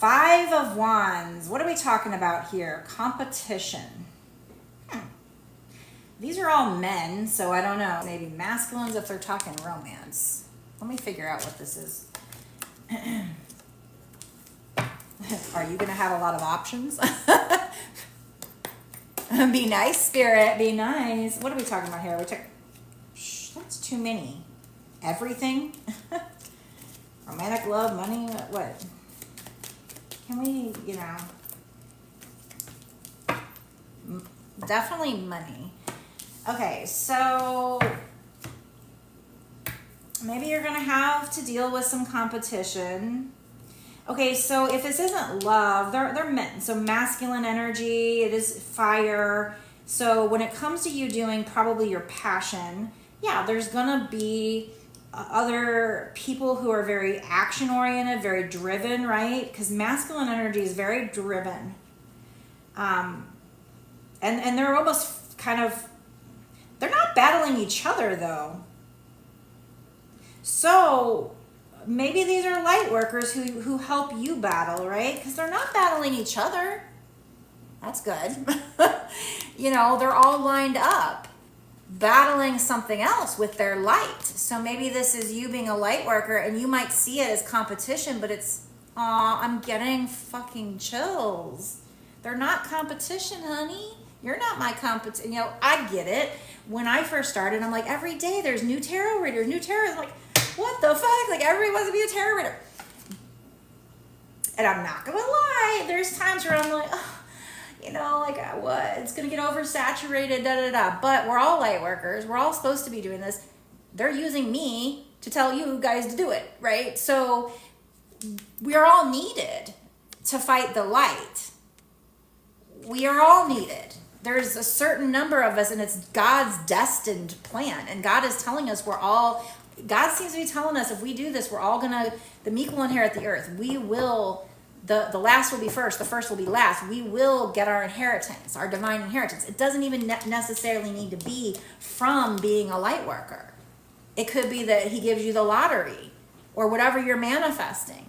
Five of Wands. What are we talking about here? Competition. These are all men, so I don't know. Maybe masculines if they're talking romance. Let me figure out what this is. Are you going to have a lot of options? Be nice, spirit. Be nice. What are we talking about here? That's too many. Everything? Romantic love, money, what? Can we, definitely money. Okay, so maybe you're going to have to deal with some competition. Okay, so if this isn't love, they're men. So masculine energy, it is fire. So when it comes to you doing probably your passion, yeah, there's going to be other people who are very action oriented, very driven, right? Because masculine energy is very driven. And they're almost kind of, they're not battling each other though. So maybe these are light workers who help you battle, right? Because they're not battling each other. That's good. They're all lined up, battling something else with their light. So maybe this is you being a light worker and you might see it as competition, but it's, I'm getting fucking chills. They're not competition, honey. You're not my competition. I get it. When I first started, I'm like, every day there's new tarot readers, new tarot. I'm like, what the fuck? Like, everybody wants to be a tarot reader. And I'm not going to lie. There's times where I'm like, what? It's going to get oversaturated, da-da-da. But we're all light workers. We're all supposed to be doing this. They're using me to tell you guys to do it, right? So we are all needed to fight the light. We are all needed. There's a certain number of us, and it's God's destined plan. And God is telling us God seems to be telling us if we do this, we're all the meek will inherit the earth. We will, the last will be first, the first will be last. We will get our inheritance, our divine inheritance. It doesn't even necessarily need to be from being a light worker. It could be that he gives you the lottery or whatever you're manifesting.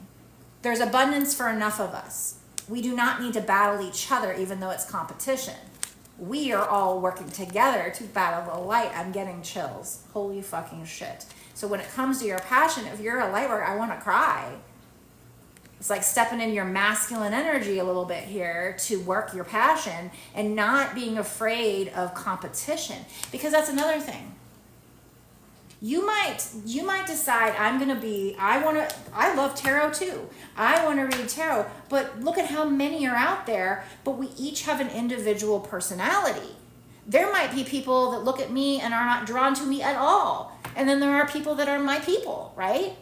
There's abundance for enough of us. We do not need to battle each other, even though it's competition. We are all working together to battle the light. I'm getting chills. Holy fucking shit. So when it comes to your passion, if you're a light worker, I want to cry. It's like stepping in your masculine energy a little bit here to work your passion and not being afraid of competition. Because that's another thing. You might decide I love tarot too. I want to read tarot, but look at how many are out there, but we each have an individual personality. There might be people that look at me and are not drawn to me at all. And then there are people that are my people, right?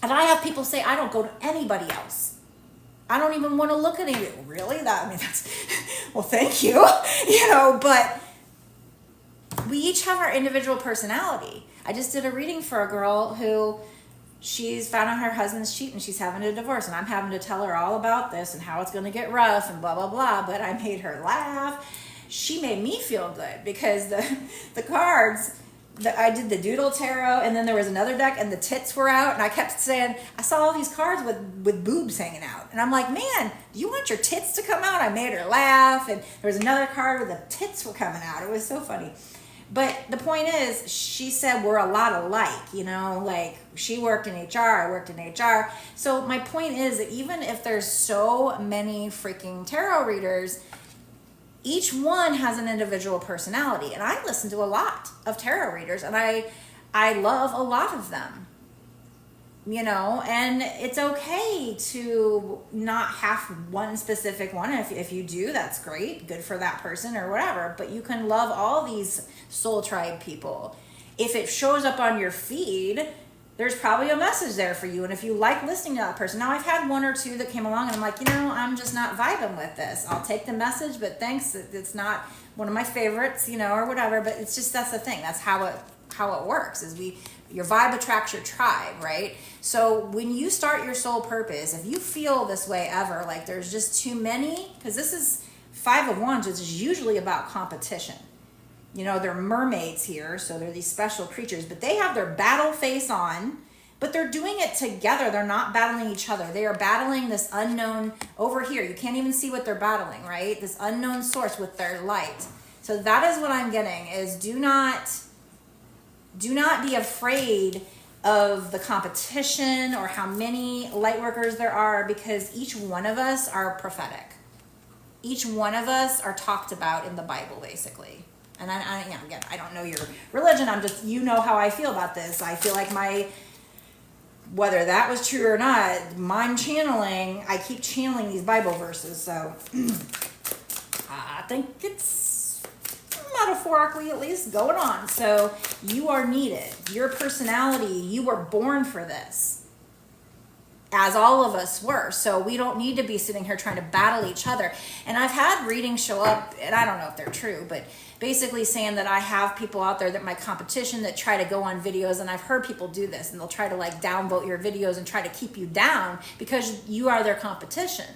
And I have people say, I don't go to anybody else. I don't even want to look at you. Really? That's, well, thank you. But we each have our individual personality. I just did a reading for a girl who she's found out her husband's cheating. She's having a divorce, and I'm having to tell her all about this and how it's going to get rough and blah, blah, blah. But I made her laugh. She made me feel good because the cards, I did the doodle tarot, and then there was another deck, and the tits were out, and I kept saying, I saw all these cards with boobs hanging out. And I'm like, man, do you want your tits to come out? I made her laugh, and there was another card where the tits were coming out. It was so funny. But the point is, she said we're a lot alike, like she worked in HR, I worked in HR. So my point is that even if there's so many freaking tarot readers, each one has an individual personality. And I listen to a lot of tarot readers, and I love a lot of them, and it's okay to not have one specific one. If you do, that's great, good for that person or whatever, but you can love all these soul tribe people. If it shows up on your feed, there's probably a message there for you. And if you like listening to that person, now I've had one or two that came along and I'm like, I'm just not vibing with this. I'll take the message, but thanks, it's not one of my favorites, or whatever. But it's just, that's the thing. That's how it works, is your vibe attracts your tribe, right? So when you start your soul purpose, if you feel this way ever, like there's just too many, because this is Five of Wands, which is usually about competition. They're mermaids here, so they're these special creatures, but they have their battle face on, but they're doing it together. They're not battling each other. They are battling this unknown over here. You can't even see what they're battling, right? This unknown source with their light. So that is what I'm getting, is do not be afraid of the competition or how many light workers there are, because each one of us are prophetic. Each one of us are talked about in the Bible, basically. And again, I don't know your religion. I'm just, you know how I feel about this. I feel like whether that was true or not, mine channeling, I keep channeling these Bible verses. So I think it's metaphorically at least going on. So you are needed. Your personality, you were born for this, as all of us were. So we don't need to be sitting here trying to battle each other. And I've had readings show up, and I don't know if they're true, but basically saying that I have people out there that my competition that try to go on videos, and I've heard people do this, and they'll try to like downvote your videos and try to keep you down because you are their competition.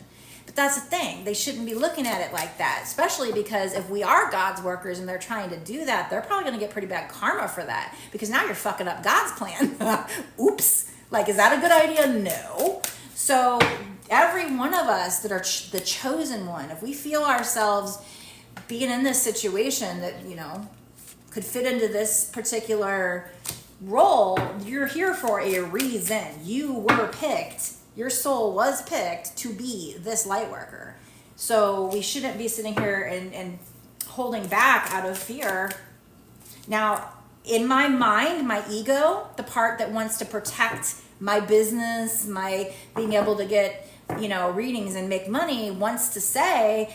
But that's the thing. They shouldn't be looking at it like that, especially because if we are God's workers and they're trying to do that, they're probably going to get pretty bad karma for that, because now you're fucking up God's plan. Oops. Like, is that a good idea? No. So every one of us that are the chosen one, if we feel ourselves being in this situation that, you know, could fit into this particular role, you're here for a reason. You were picked. Your soul was picked to be this light worker. So we shouldn't be sitting here and holding back out of fear. Now, in my mind, my ego, the part that wants to protect my business, my being able to get, you know, readings and make money, wants to say,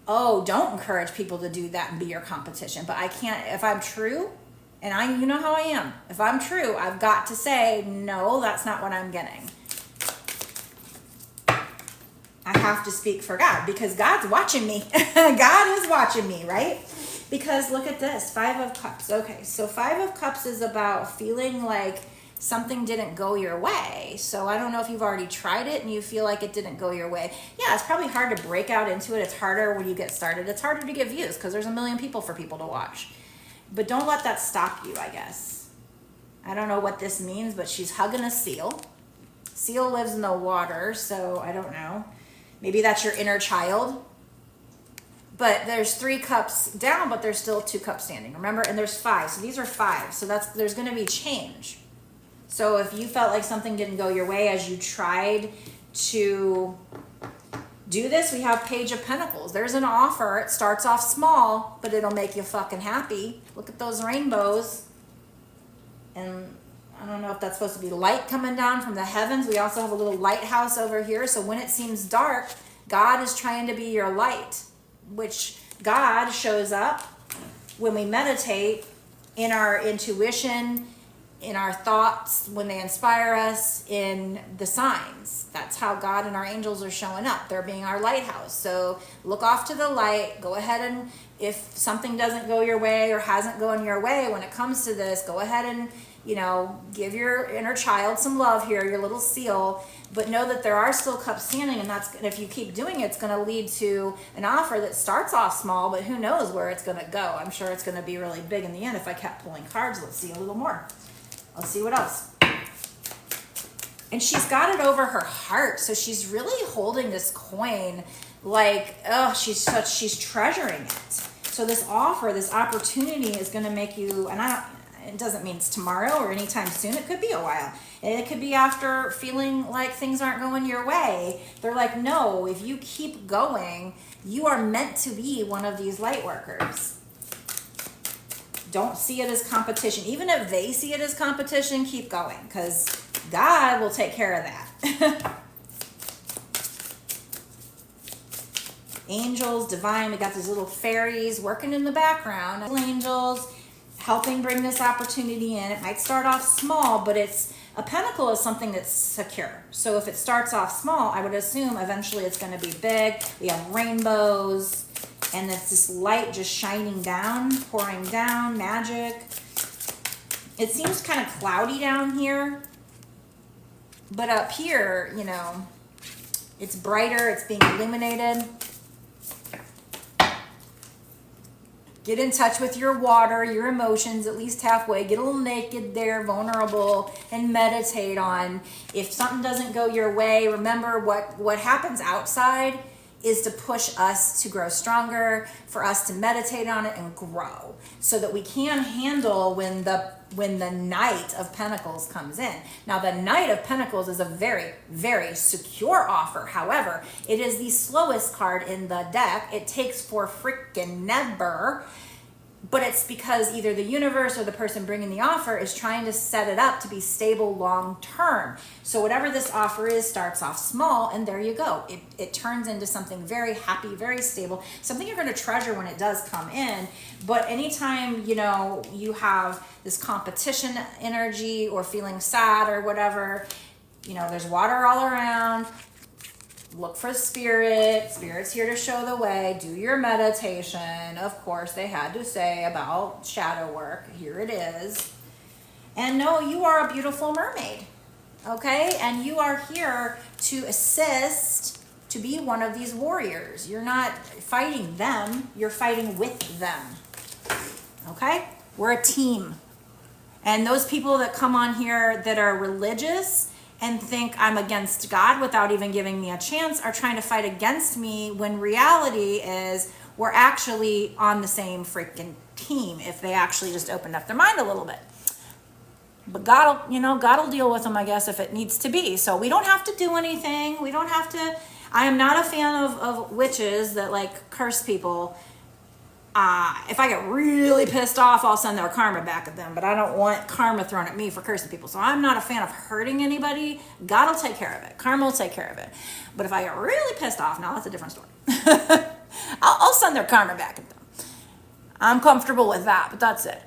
oh, don't encourage people to do that and be your competition. But I can't, if I'm true, and you know how I am, if I'm true, I've got to say, no, that's not what I'm getting. I have to speak for God, because God's watching me. God is watching me, right? Because look at this, 5 of Cups. Okay, so 5 of Cups is about feeling like something didn't go your way. So I don't know if you've already tried it and you feel like it didn't go your way. Yeah, it's probably hard to break out into it. It's harder when you get started. It's harder to get views because there's a million people for people to watch. But don't let that stop you, I guess. I don't know what this means, but she's hugging a seal. Seal lives in the water, so I don't know. Maybe that's your inner child. But there's 3 cups down, but there's still 2 cups standing. Remember? And there's 5. So these are 5. So there's going to be change. So if you felt like something didn't go your way as you tried to do this, we have Page of Pentacles. There's an offer. It starts off small, but it'll make you fucking happy. Look at those rainbows. And I don't know if that's supposed to be light coming down from the heavens. We also have a little lighthouse over here. So when it seems dark, God is trying to be your light, which God shows up when we meditate, in our intuition, in our thoughts, when they inspire us, in the signs. That's how God and our angels are showing up. They're being our lighthouse. So look off to the light. Go ahead, and if something doesn't go your way or hasn't gone your way when it comes to this, go ahead and, you know, give your inner child some love here, your little seal. But know that there are still cups standing, and if you keep doing it, it's going to lead to an offer that starts off small, but who knows where it's going to go. I'm sure it's going to be really big in the end if I kept pulling cards. Let's see a little more. Let's see what else. And she's got it over her heart, so she's really holding this coin like, oh, she's treasuring it. So this offer, this opportunity is going to make you, and it doesn't mean it's tomorrow or anytime soon. It could be a while. It could be after feeling like things aren't going your way. They're like, no, if you keep going, you are meant to be one of these light workers. Don't see it as competition. Even if they see it as competition, keep going, because God will take care of that. Angels, divine, we got these little fairies working in the background. Angels helping bring this opportunity in. It might start off small, but a pentacle is something that's secure. So if it starts off small, I would assume eventually it's going to be big. We have rainbows, and it's this light just shining down, pouring down, magic. It seems kind of cloudy down here, but up here, you know, it's brighter, it's being illuminated. Get in touch with your water, your emotions, at least halfway. Get a little naked there, vulnerable, and meditate on. If something doesn't go your way, remember what happens outside is to push us to grow stronger, for us to meditate on it and grow, so that we can handle when the Knight of Pentacles comes in. Now, the Knight of Pentacles is a very, very secure offer. However, it is the slowest card in the deck. It takes for freaking never. But it's because either the universe or the person bringing the offer is trying to set it up to be stable long term. So whatever this offer is starts off small, and there you go. It turns into something very happy, very stable, something you're going to treasure when it does come in. But anytime, you know, you have this competition energy or feeling sad or whatever, you know, there's water all around. Look for spirit. Spirit's here to show the way. Do your meditation. Of course, they had to say about shadow work. Here it is. And know you are a beautiful mermaid. Okay? And you are here to assist, to be one of these warriors. You're not fighting them. You're fighting with them. Okay? We're a team. And those people that come on here that are religious and think I'm against God without even giving me a chance are trying to fight against me, when reality is we're actually on the same freaking team if they actually just opened up their mind a little bit. But God will deal with them, I guess, if it needs to be. So we don't have to do anything. We don't have to. I am not a fan of witches that like curse people. If I get really pissed off, I'll send their karma back at them, but I don't want karma thrown at me for cursing people. So I'm not a fan of hurting anybody. God will take care of it. Karma will take care of it. But if I get really pissed off, now that's a different story. I'll send their karma back at them. I'm comfortable with that, but that's it.